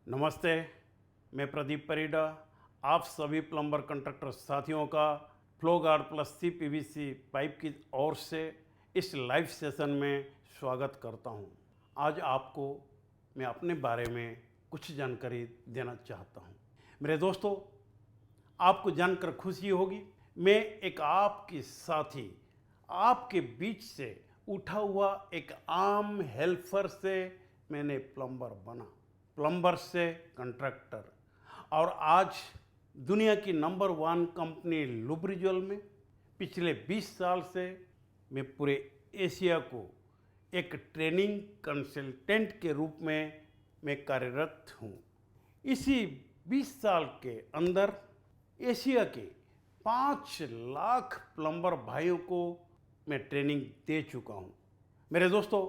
नमस्ते, मैं प्रदीप परिडा आप सभी प्लम्बर कंट्रैक्टर साथियों का flow guard plus CPVC pipe की ओर से इस लाइव सेशन में स्वागत करता हूं। आज आपको मैं अपने बारे में कुछ जानकारी देना चाहता हूं। मेरे दोस्तों, आपको जानकर खुशी होगी, मैं एक आपकी साथी आपके बीच से उठा हुआ एक आम हेल्पर से मैंने प्लम्बर बना, प्लम्बर से कंट्रैक्टर, और आज दुनिया की नंबर 1 कंपनी लुब्रिजल में पिछले 20 साल से मैं पूरे एशिया को एक ट्रेनिंग कंसल्टेंट के रूप में मैं कार्यरत हूँ। इसी 20 साल के अंदर एशिया के 5 लाख प्लम्बर भाइयों को मैं ट्रेनिंग दे चुका हूँ। मेरे दोस्तों,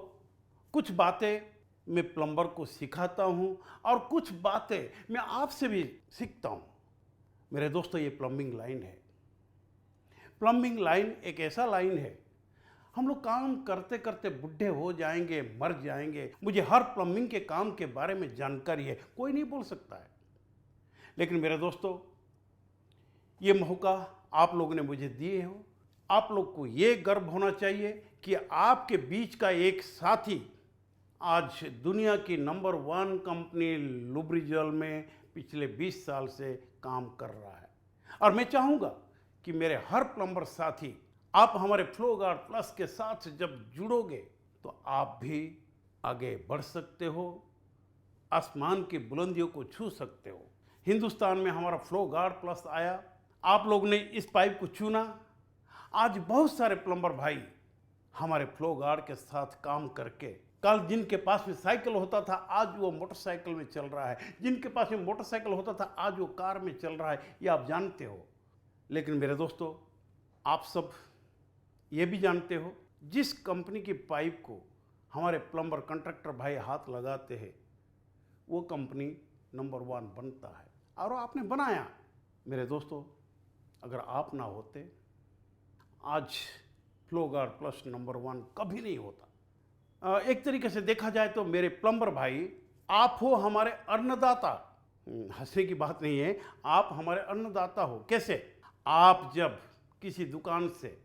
कुछ बातें मैं प्लम्बर को सिखाता हूँ और कुछ बातें मैं आपसे भी सीखता हूँ। मेरे दोस्तों, ये प्लम्बिंग लाइन है। प्लम्बिंग लाइन एक ऐसा लाइन है, हम लोग काम करते करते बुढ़े हो जाएंगे, मर जाएंगे। मुझे हर प्लम्बिंग के काम के बारे में जानकारी है, कोई नहीं बोल सकता है। लेकिन मेरे दोस्तों, ये मौका आप लोगों ने मुझे दिए हो। आप लोग को ये गर्व होना चाहिए कि आपके बीच का एक साथी आज दुनिया की नंबर 1 कंपनी लुब्रिजल में पिछले 20 साल से काम कर रहा है। और मैं चाहूँगा कि मेरे हर प्लम्बर साथी, आप हमारे फ्लो गार्ड प्लस के साथ जब जुड़ोगे तो आप भी आगे बढ़ सकते हो, आसमान की बुलंदियों को छू सकते हो। हिंदुस्तान में हमारा फ्लो गार्ड प्लस आया, आप लोग ने इस पाइप को चुना। आज बहुत सारे प्लम्बर भाई हमारे फ्लो गार्ड के साथ काम करके, कल जिनके पास में साइकिल होता था आज वो मोटरसाइकिल में चल रहा है, जिनके पास में मोटरसाइकिल होता था आज वो कार में चल रहा है, ये आप जानते हो। लेकिन मेरे दोस्तों, आप सब ये भी जानते हो, जिस कंपनी की पाइप को हमारे प्लम्बर कंट्रैक्टर भाई हाथ लगाते हैं वो कंपनी नंबर 1 बनता है, और आपने बनाया। मेरे दोस्तों, अगर आप ना होते आज फ्लो गार्ड प्लस नंबर 1 कभी नहीं होता। एक तरीके से देखा जाए तो मेरे प्लम्बर भाई, आप हो हमारे अन्नदाता। हंसने की बात नहीं है, आप हमारे अन्नदाता हो। कैसे? आप जब किसी दुकान से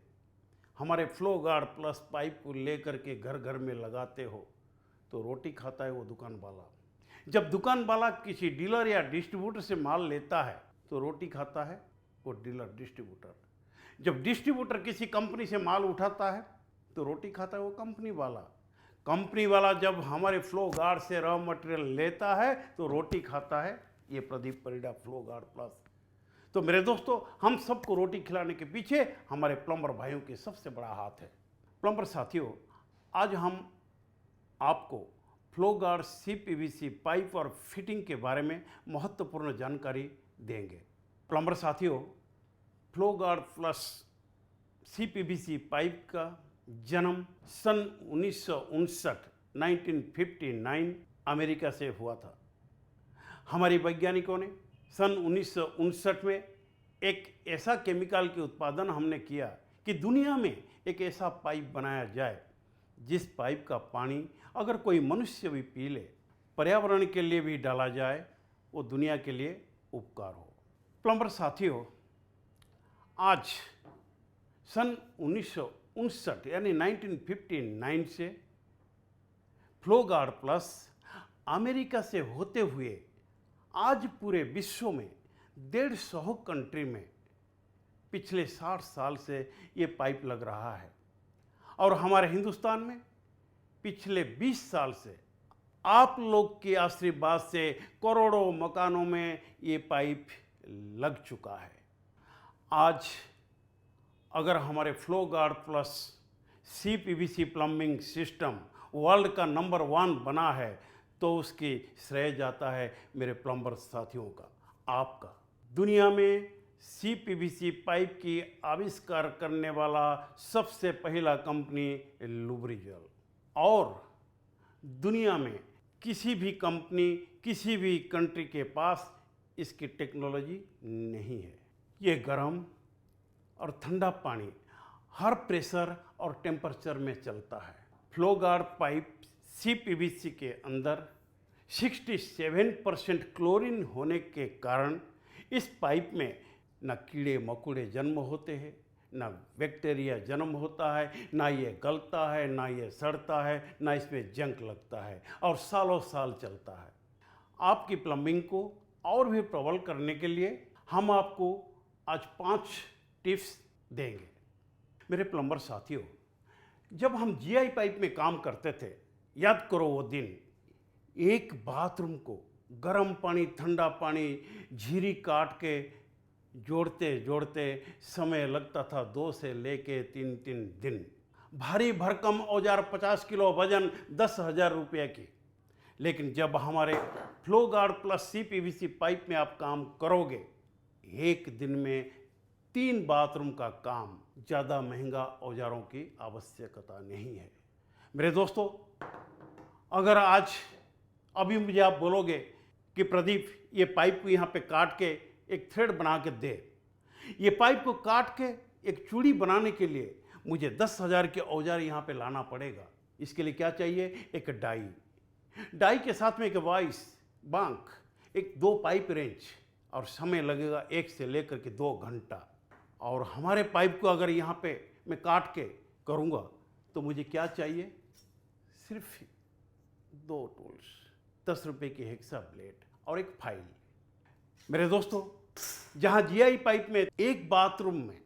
हमारे फ्लो गार्ड प्लस पाइप को लेकर के घर घर में लगाते हो तो रोटी खाता है वो दुकान वाला। जब दुकान वाला किसी डीलर या डिस्ट्रीब्यूटर से माल लेता है तो रोटी खाता है वो डीलर डिस्ट्रीब्यूटर। जब डिस्ट्रीब्यूटर किसी कंपनी से माल उठाता है तो रोटी खाता है वो कंपनी वाला। कंपनी वाला जब हमारे फ्लो गार्ड से रॉ मटेरियल लेता है तो रोटी खाता है ये Pradeep Parida flow guard plus. तो मेरे दोस्तों, हम सबको रोटी खिलाने के पीछे हमारे प्लम्बर भाइयों के सबसे बड़ा हाथ है। प्लम्बर साथियों, आज हम आपको फ्लो गार्ड CPVC पाइप और फिटिंग के बारे में महत्वपूर्ण जानकारी देंगे। प्लम्बर साथियों, flow guard plus CPVC pipe का जन्म सन 1959 अमेरिका से हुआ था। हमारे वैज्ञानिकों ने सन 1959 में एक ऐसा केमिकल के उत्पादन हमने किया कि दुनिया में एक ऐसा पाइप बनाया जाए जिस पाइप का पानी अगर कोई मनुष्य भी पी ले, पर्यावरण के लिए भी डाला जाए, वो दुनिया के लिए उपकार हो। प्लम्बर साथियों, आज सन 1959 यानी 1959 से फ्लो गार्ड प्लस अमेरिका से होते हुए आज पूरे विश्व में 150 कंट्री में पिछले 60 साल से ये पाइप लग रहा है, और हमारे हिंदुस्तान में पिछले 20 साल से आप लोग के आशीर्वाद से करोड़ों मकानों में ये पाइप लग चुका है। आज अगर हमारे flow guard plus CPVC plumbing system world का नंबर 1 बना है तो उसकी श्रेय जाता है मेरे प्लम्बर साथियों का, आपका। दुनिया में CPVC पाइप की आविष्कार करने वाला सबसे पहला कंपनी लुब्रिजल, और दुनिया में किसी भी कंपनी, किसी भी कंट्री के पास इसकी टेक्नोलॉजी नहीं है। ये गर्म और ठंडा पानी हर प्रेशर और टेम्परेचर में चलता है। फ्लो गार्ड पाइप CPVC के अंदर 67% क्लोरीन होने के कारण इस पाइप में न कीड़े मकोड़े जन्म होते हैं, ना बैक्टीरिया जन्म होता है, ना ये गलता है, ना ये सड़ता है, ना इसमें जंक लगता है और सालों साल चलता है। आपकी प्लम्बिंग को और भी प्रबल करने के लिए हम आपको आज 5 टिप्स देंगे। मेरे प्लम्बर साथियों, जब हम जीआई पाइप में काम करते थे, याद करो वो दिन, एक बाथरूम को गर्म पानी ठंडा पानी झीरी काट के जोड़ते जोड़ते समय लगता था 2 से लेके 3 दिन। भारी भरकम औजार 50 किलो वजन 10,000 रुपये की। लेकिन जब हमारे flow guard plus CPVC pipe में आप काम करोगे, एक दिन में 3 बाथरूम का काम, ज़्यादा महंगा औजारों की आवश्यकता नहीं है। मेरे दोस्तों, अगर आज अभी मुझे आप बोलोगे कि प्रदीप ये पाइप को यहाँ पे काट के एक थ्रेड बना के दे, ये पाइप को काट के एक चूड़ी बनाने के लिए मुझे 10,000 के औजार यहाँ पे लाना पड़ेगा। इसके लिए क्या चाहिए? एक डाई के साथ में एक वाइस बांक, एक 2 पाइप रेंच और समय लगेगा 1 से लेकर के 2 घंटा। और हमारे पाइप को अगर यहाँ पे मैं काट के करूँगा तो मुझे क्या चाहिए? सिर्फ 2 टूल्स, 10 रुपये की हेक्सा ब्लेड और एक फाइल। मेरे दोस्तों, जहाँ जीआई पाइप में एक बाथरूम में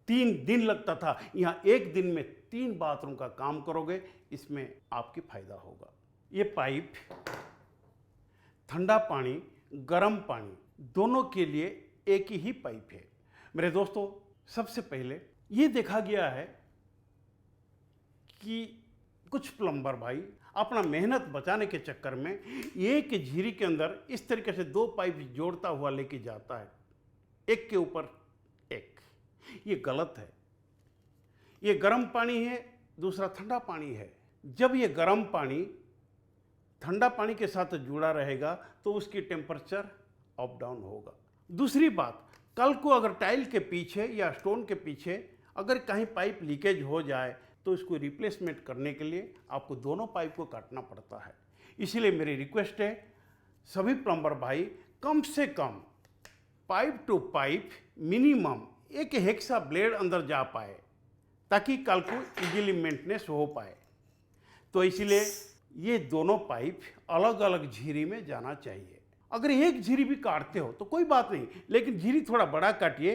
3 दिन लगता था, यहाँ एक दिन में 3 बाथरूम का काम करोगे, इसमें आपकी फायदा होगा। ये पाइप ठंडा पानी गर्म पानी दोनों के लिए एक ही पाइप है। मेरे दोस्तों, सबसे पहले ये देखा गया है कि कुछ प्लम्बर भाई अपना मेहनत बचाने के चक्कर में एक झीरी के अंदर इस तरीके से 2 पाइप जोड़ता हुआ लेके जाता है, एक के ऊपर एक। ये गलत है। ये गर्म पानी है, दूसरा ठंडा पानी है। जब ये गर्म पानी ठंडा पानी के साथ जुड़ा रहेगा तो उसकी टेम्परेचर अप डाउन होगा। दूसरी बात, कल को अगर टाइल के पीछे या स्टोन के पीछे अगर कहीं पाइप लीकेज हो जाए तो इसको रिप्लेसमेंट करने के लिए आपको दोनों पाइप को काटना पड़ता है। इसीलिए मेरी रिक्वेस्ट है, सभी प्लम्बर भाई कम से कम पाइप टू पाइप मिनिमम एक हेक्सा ब्लेड अंदर जा पाए ताकि कल को इजीली मेंटेनेंस हो पाए। तो इसीलिए ये दोनों पाइप अलग अलग झीरी में जाना चाहिए। अगर एक झीरी भी काटते हो तो कोई बात नहीं, लेकिन झीरी थोड़ा बड़ा काटिए।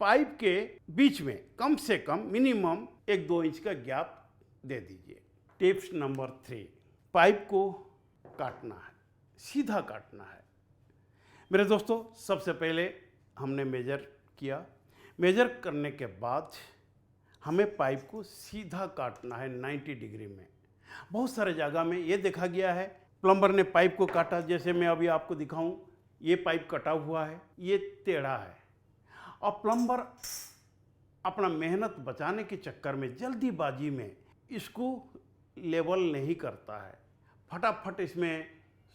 पाइप के बीच में कम से कम मिनिमम 1-2 इंच का गैप दे दीजिए। टिप्स नंबर 3, पाइप को काटना है, सीधा काटना है। मेरे दोस्तों, सबसे पहले हमने मेजर किया। मेजर करने के बाद हमें पाइप को सीधा काटना है 90 डिग्री में। बहुत सारे जगह में ये देखा गया है, प्लम्बर ने पाइप को काटा, जैसे मैं अभी आपको दिखाऊं, ये पाइप कटा हुआ है, ये टेढ़ा है। और प्लम्बर अपना मेहनत बचाने के चक्कर में जल्दीबाजी में इसको लेवल नहीं करता है, फटाफट इसमें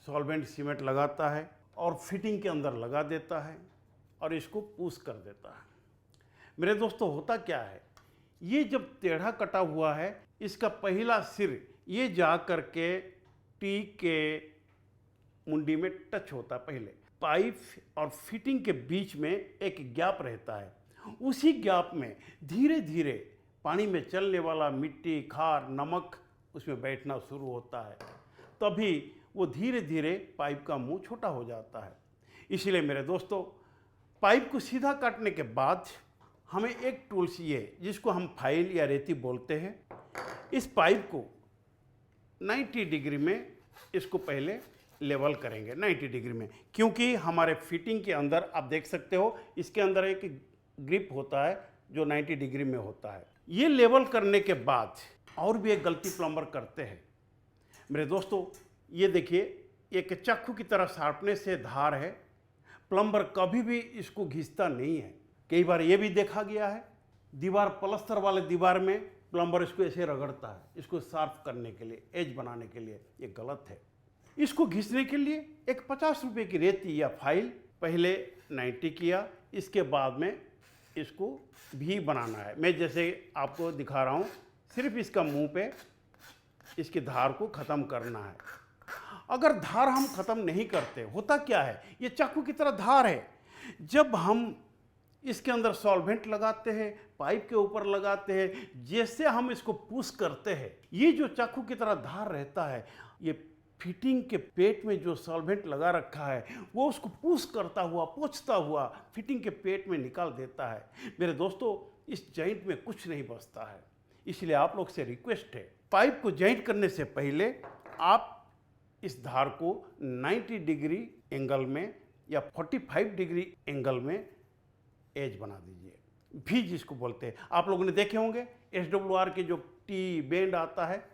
सॉल्वेंट सीमेंट लगाता है और फिटिंग के अंदर लगा देता है और इसको पुश कर देता है। मेरे दोस्तों, होता क्या है, ये जब टेढ़ा कटा हुआ है, इसका पहला सिर ये जा करके टी के मुंडी में टच होता है। पहले पाइप और फिटिंग के बीच में एक गैप रहता है, उसी गैप में धीरे धीरे पानी में चलने वाला मिट्टी, खार, नमक उसमें बैठना शुरू होता है। तभी वो धीरे धीरे पाइप का मुंह छोटा हो जाता है। इसलिए मेरे दोस्तों, पाइप को सीधा काटने के बाद हमें एक टूल चाहिए जिसको हम फाइल या रेती बोलते हैं। इस पाइप को 90 डिग्री में इसको पहले लेवल करेंगे 90 डिग्री में, क्योंकि हमारे फिटिंग के अंदर आप देख सकते हो इसके अंदर एक ग्रिप होता है जो 90 डिग्री में होता है। ये लेवल करने के बाद और भी एक गलती प्लम्बर करते हैं। मेरे दोस्तों, ये देखिए, एक चाकू की तरह शार्पनेस से धार है, प्लम्बर कभी भी इसको घिसता नहीं है। कई बार ये भी देखा गया है, दीवार प्लस्तर वाले दीवार में प्लम्बर इसको ऐसे रगड़ता है इसको शार्प करने के लिए, एज बनाने के लिए। ये गलत है। इसको घिसने के लिए एक 50 रुपये की रेती या फाइल पहले 90 किया, इसके बाद में इसको भी बनाना है। मैं जैसे आपको दिखा रहा हूँ, सिर्फ इसका मुंह पे इसकी धार को ख़त्म करना है अगर धार हम ख़त्म नहीं करते, होता क्या है, ये चाकू की तरह धार है। जब हम इसके अंदर सॉल्वेंट लगाते हैं, पाइप के ऊपर लगाते हैं, जैसे हम इसको पुश करते हैं, ये जो चाकू की तरह धार रहता है, ये फिटिंग के पेट में जो सॉल्वेंट लगा रखा है वो उसको पुश करता हुआ, पोंछता हुआ फिटिंग के पेट में निकाल देता है। मेरे दोस्तों, इस जॉइंट में कुछ नहीं बचता है। इसलिए आप लोग से रिक्वेस्ट है, पाइप को जॉइंट करने से पहले आप इस धार को 90 डिग्री एंगल में या 45 डिग्री एंगल में एज बना दीजिए, भी जिसको बोलते हैं। आप लोगों ने देखे होंगे SWR के जो टी बेंड आता है,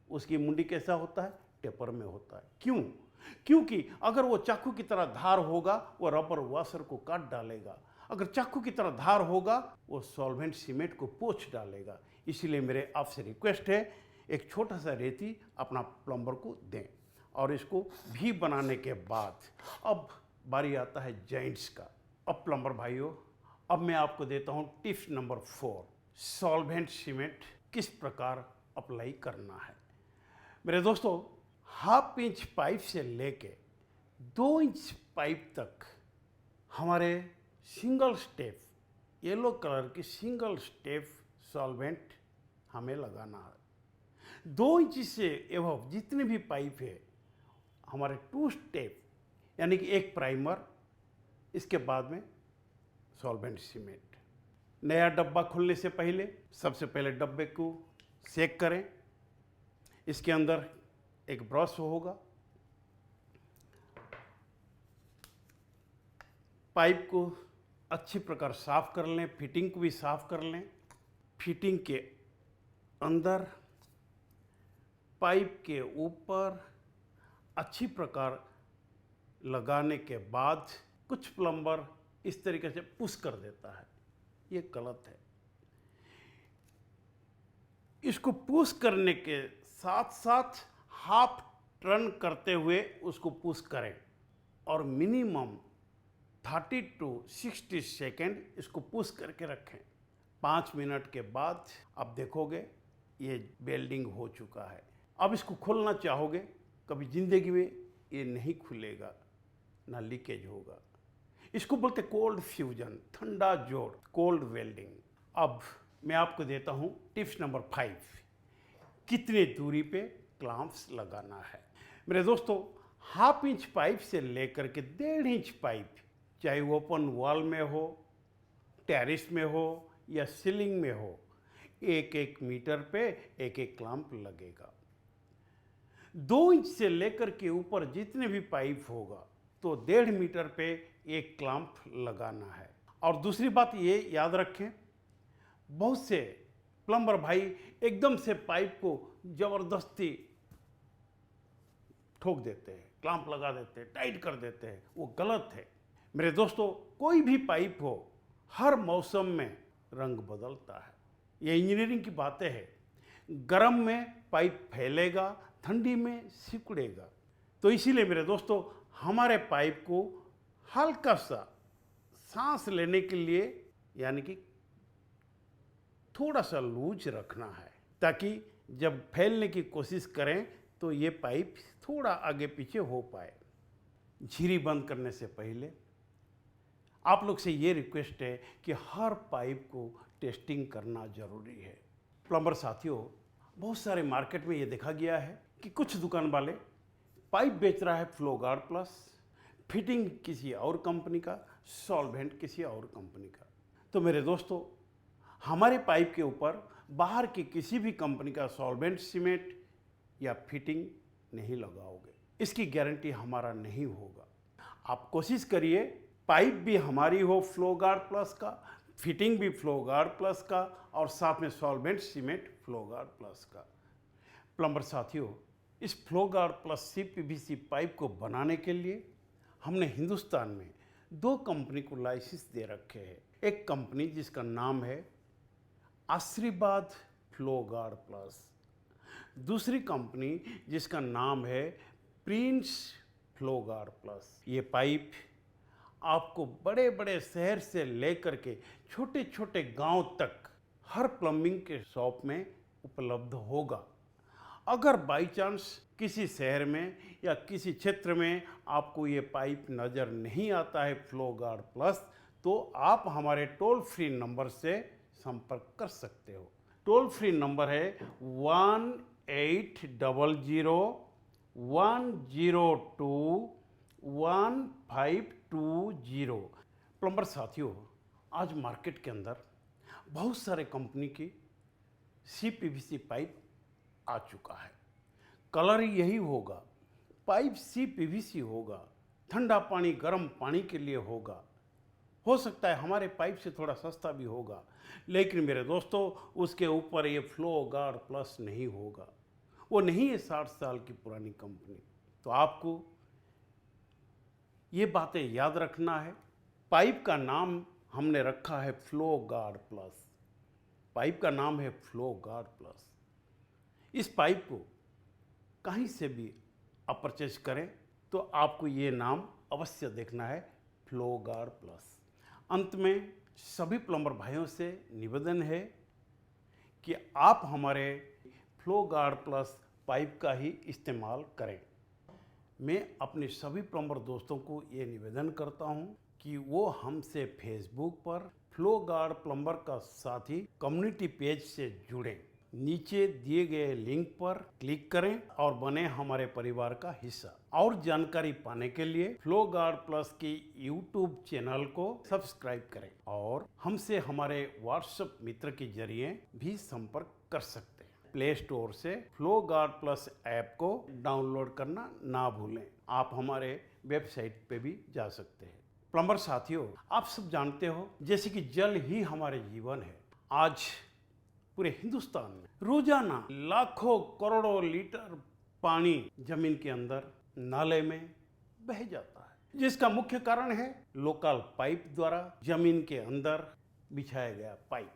उसकी मुंडी कैसा होता है, टेपर में होता है। क्यों? क्योंकि अगर वो चाकू की तरह धार होगा, वो रबर वॉशर को काट डालेगा। अगर चाकू की तरह धार होगा, वो सॉल्वेंट सीमेंट को पोंछ डालेगा। इसलिए मेरे आपसे रिक्वेस्ट है, एक छोटा सा रेती अपना प्लम्बर को दें। और इसको भी बनाने के बाद अब बारी आता है जॉइंट्स का। अब प्लम्बर भाइयों, अब मैं आपको देता हूँ टिप्स नंबर 4, सॉल्वेंट सीमेंट किस प्रकार अप्लाई करना है। मेरे दोस्तों, 1/2 इंच पाइप से लेके 2 इंच पाइप तक हमारे सिंगल स्टेप, येलो कलर की सिंगल स्टेप सॉल्वेंट हमें लगाना है। 2 इंच से एबव जितने भी पाइप है, हमारे 2 स्टेप, यानी कि एक प्राइमर, इसके बाद में सॉल्वेंट सीमेंट। नया डब्बा खोलने से पहले सबसे पहले डब्बे को सेक करें। इसके अंदर एक ब्रश होगा, पाइप को अच्छी प्रकार साफ कर लें, फिटिंग को भी साफ कर लें। फिटिंग के अंदर पाइप के ऊपर अच्छी प्रकार लगाने के बाद कुछ प्लम्बर इस तरीके से पुश कर देता है, ये गलत है। इसको पुश करने के साथ साथ हाफ टर्न करते हुए उसको पुश करें और मिनिमम 30 to 60 सेकेंड इसको पुश करके रखें। 5 मिनट के बाद आप देखोगे ये वेल्डिंग हो चुका है। अब इसको खोलना चाहोगे, कभी जिंदगी में ये नहीं खुलेगा, ना लीकेज होगा। इसको बोलते कोल्ड फ्यूजन, ठंडा जोड़, कोल्ड वेल्डिंग। अब मैं आपको देता हूँ टिप्स नंबर 5, कितने दूरी पे क्लैंप्स लगाना है। मेरे दोस्तों, 1/2 इंच पाइप से लेकर के 1.5 इंच पाइप, चाहे वो ओपन वॉल में हो, टेरिस में हो या सीलिंग में हो, 1-1 मीटर पे 1-1 क्लैंप लगेगा। 2 इंच से लेकर के ऊपर जितने भी पाइप होगा तो 1.5 मीटर पे 1 क्लैंप लगाना है। और दूसरी बात ये याद रखें, बहुत से प्लम्बर भाई एकदम से पाइप को जबरदस्ती ठोक देते हैं, क्लैंप लगा देते हैं, टाइट कर देते हैं, वो गलत है। मेरे दोस्तों, कोई भी पाइप हो, हर मौसम में रंग बदलता है। ये इंजीनियरिंग की बातें हैं। गर्म में पाइप फैलेगा, ठंडी में सिकुड़ेगा। तो इसीलिए मेरे दोस्तों, हमारे पाइप को हल्का सा सांस लेने के लिए, यानी कि थोड़ा सा लूज रखना है, ताकि जब फैलने की कोशिश करें तो ये पाइप थोड़ा आगे पीछे हो पाए। झिरी बंद करने से पहले आप लोग से ये रिक्वेस्ट है कि हर पाइप को टेस्टिंग करना ज़रूरी है। प्लम्बर साथियों, बहुत सारे मार्केट में ये देखा गया है कि कुछ दुकान वाले पाइप बेच रहा है फ्लोगार्ड प्लस, फिटिंग किसी और कंपनी का, सॉल्वेंट किसी और कंपनी का। तो मेरे दोस्तों, हमारे पाइप के ऊपर बाहर की किसी भी कंपनी का सॉल्वेंट सीमेंट या फिटिंग नहीं लगाओगे, इसकी गारंटी हमारा नहीं होगा। आप कोशिश करिए पाइप भी हमारी हो फ्लोगार्ड प्लस का, फिटिंग भी फ्लोगार्ड प्लस का, और साथ में सॉल्वेंट सीमेंट फ्लोगार्ड प्लस का। प्लम्बर साथियों, इस फ्लोगार्ड प्लस CPVC पाइप को बनाने के लिए हमने हिंदुस्तान में 2 कंपनी को लाइसेंस दे रखे हैं। एक कंपनी जिसका नाम है आशीर्वाद फ्लोगार्ड प्लस, दूसरी कंपनी जिसका नाम है प्रिंस फ्लोगार्ड प्लस। ये पाइप आपको बड़े बड़े शहर से लेकर के छोटे छोटे गांव तक हर प्लम्बिंग के शॉप में उपलब्ध होगा। अगर बाई चांस किसी शहर में या किसी क्षेत्र में आपको ये पाइप नज़र नहीं आता है फ्लो गार्ड प्लस, तो आप हमारे टोल फ्री नंबर से संपर्क कर सकते हो। टोल फ्री नंबर है 1800-102-1520। प्लम्बर साथियों, आज मार्केट के अंदर बहुत सारे कंपनी की CPVC पाइप आ चुका है। कलर यही होगा, पाइप CPVC होगा, ठंडा पानी गर्म पानी के लिए होगा। हो सकता है हमारे पाइप से थोड़ा सस्ता भी होगा, लेकिन मेरे दोस्तों उसके ऊपर ये फ्लो गार्ड प्लस नहीं होगा। वो नहीं है 60 साल की पुरानी कंपनी। तो आपको ये बातें याद रखना है। पाइप का नाम हमने रखा है फ्लो गार्ड प्लस। पाइप का नाम है फ्लो गार्ड प्लस। इस पाइप को कहीं से भी आप परचेज करें तो आपको ये नाम अवश्य देखना है, फ्लो गार्ड प्लस। अंत में सभी प्लम्बर भाइयों से निवेदन है कि आप हमारे फ्लो गार्ड प्लस पाइप का ही इस्तेमाल करें। मैं अपने सभी प्लम्बर दोस्तों को ये निवेदन करता हूँ कि वो हमसे फेसबुक पर फ्लो गार्ड प्लम्बर का साथी कम्युनिटी पेज से जुड़ें। नीचे दिए गए लिंक पर क्लिक करें और बने हमारे परिवार का हिस्सा। और जानकारी पाने के लिए फ्लो गार्ड प्लस की YouTube चैनल को सब्सक्राइब करें और हमसे हमारे व्हाट्सएप मित्र के जरिए भी संपर्क कर सकते हैं। प्ले स्टोर से फ्लो गार्ड प्लस ऐप को डाउनलोड करना ना भूलें। आप हमारे वेबसाइट पे भी जा सकते हैं। प्लम्बर साथियों, आप सब जानते हो जैसे कि जल ही हमारे जीवन है। आज पूरे हिंदुस्तान में रोजाना लाखों करोड़ों लीटर पानी जमीन के अंदर नाले में बह जाता है, जिसका मुख्य कारण है लोकल पाइप द्वारा जमीन के अंदर बिछाया गया पाइप।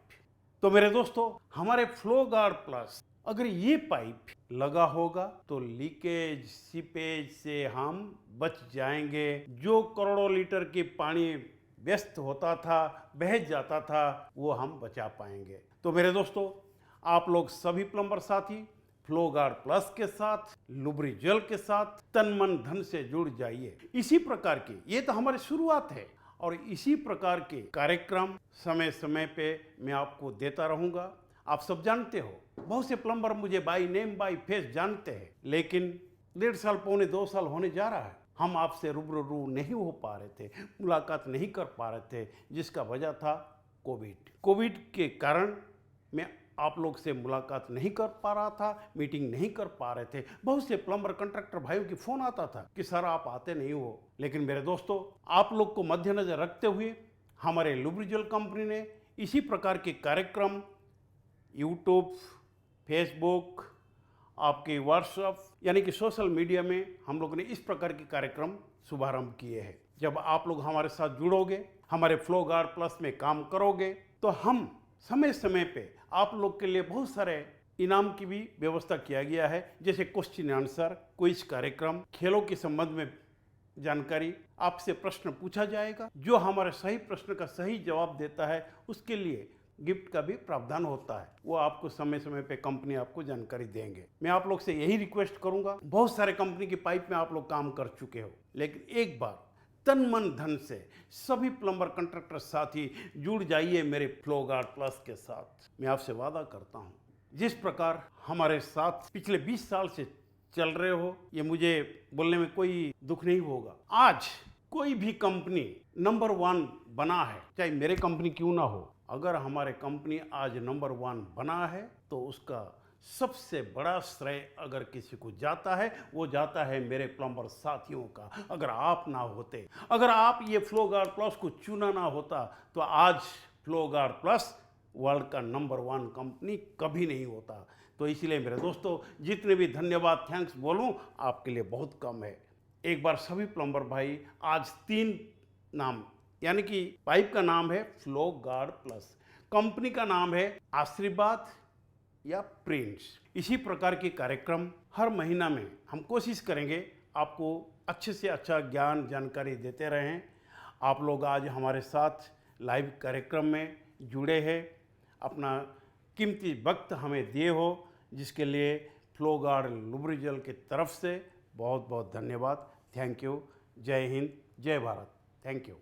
तो मेरे दोस्तों, हमारे फ्लो गार्ड प्लस अगर ये पाइप लगा होगा तो लीकेज सीपेज से हम बच जाएंगे। जो करोड़ों लीटर की पानी व्यस्त होता था, बह जाता था, वो हम बचा पाएंगे। तो मेरे दोस्तों, आप लोग सभी प्लम्बर साथी फ्लो गार्ड प्लस के साथ, लुब्रिजल के साथ तन मन धन से जुड़ जाइए। इसी प्रकार की ये तो हमारी शुरुआत है और इसी प्रकार के कार्यक्रम समय समय पे मैं आपको देता रहूंगा। आप सब जानते हो, बहुत से प्लम्बर मुझे बाई नेम बाई फेस जानते हैं, लेकिन 1.5 साल पौने 2 साल होने जा रहा है, हम आपसे रूबरू नहीं हो पा रहे थे, मुलाकात नहीं कर पा रहे थे, जिसका वजह था कोविड के कारण मैं आप लोग से मुलाकात नहीं कर पा रहा था, मीटिंग नहीं कर पा रहे थे। बहुत से प्लम्बर कंट्रैक्टर भाइयों की फ़ोन आता था कि सर आप आते नहीं हो। लेकिन मेरे दोस्तों, आप लोग को मद्देनजर रखते हुए हमारे लुब्रिजल कंपनी ने इसी प्रकार के कार्यक्रम यूट्यूब, फेसबुक, आपके व्हाट्सएप यानी कि सोशल मीडिया में हम लोगों ने इस प्रकार के कार्यक्रम शुभारंभ किए हैं। जब आप लोग हमारे साथ जुड़ोगे, हमारे फ्लो गार्ड प्लस में काम करोगे, तो हम समय समय पे आप लोग के लिए बहुत सारे इनाम की भी व्यवस्था किया गया है, जैसे क्वेश्चन आंसर, क्विज कार्यक्रम, खेलों के संबंध में जानकारी, आपसे प्रश्न पूछा जाएगा। जो हमारे सही प्रश्न का सही जवाब देता है उसके लिए गिफ्ट का भी प्रावधान होता है। वो आपको समय समय पे कंपनी आपको जानकारी देंगे। मैं आप लोग से यही रिक्वेस्ट करूंगा, बहुत सारे कंपनी की पाइप में आप लोग काम कर चुके हो, लेकिन एक बार तन मन धन से सभी प्लम्बर कंट्रैक्टर साथी जुड़ जाइए मेरे फ्लो गार्ड प्लस के साथ। मैं आपसे वादा करता हूँ, जिस प्रकार हमारे साथ पिछले 20 साल से चल रहे हो, ये मुझे बोलने में कोई दुख नहीं होगा। आज कोई भी कंपनी नंबर 1 बना है, चाहे मेरे कंपनी क्यों ना हो, अगर हमारे कंपनी आज नंबर 1 बना है तो उसका सबसे बड़ा श्रेय अगर किसी को जाता है, वो जाता है मेरे प्लम्बर साथियों का। अगर आप ना होते, अगर आप ये फ्लो गार्ड प्लस को चुना ना होता, तो आज फ्लो गार्ड प्लस वर्ल्ड का नंबर 1 कंपनी कभी नहीं होता। तो इसलिए मेरे दोस्तों, जितने भी धन्यवाद थैंक्स बोलूं आपके लिए बहुत कम है। एक बार सभी प्लम्बर भाई, आज 3 नाम, यानी कि पाइप का नाम है फ्लो गार्ड प्लस, कंपनी का नाम है आशीर्वाद या प्रिंस। इसी प्रकार के कार्यक्रम हर महीना में हम कोशिश करेंगे आपको अच्छे से अच्छा ज्ञान जानकारी देते रहें। आप लोग आज हमारे साथ लाइव कार्यक्रम में जुड़े हैं, अपना कीमती वक्त हमें दिए हो, जिसके लिए फ्लो गार्ड लुब्रिजल की तरफ से बहुत बहुत धन्यवाद। Thank you. जय हिंद, जय भारत। Thank you.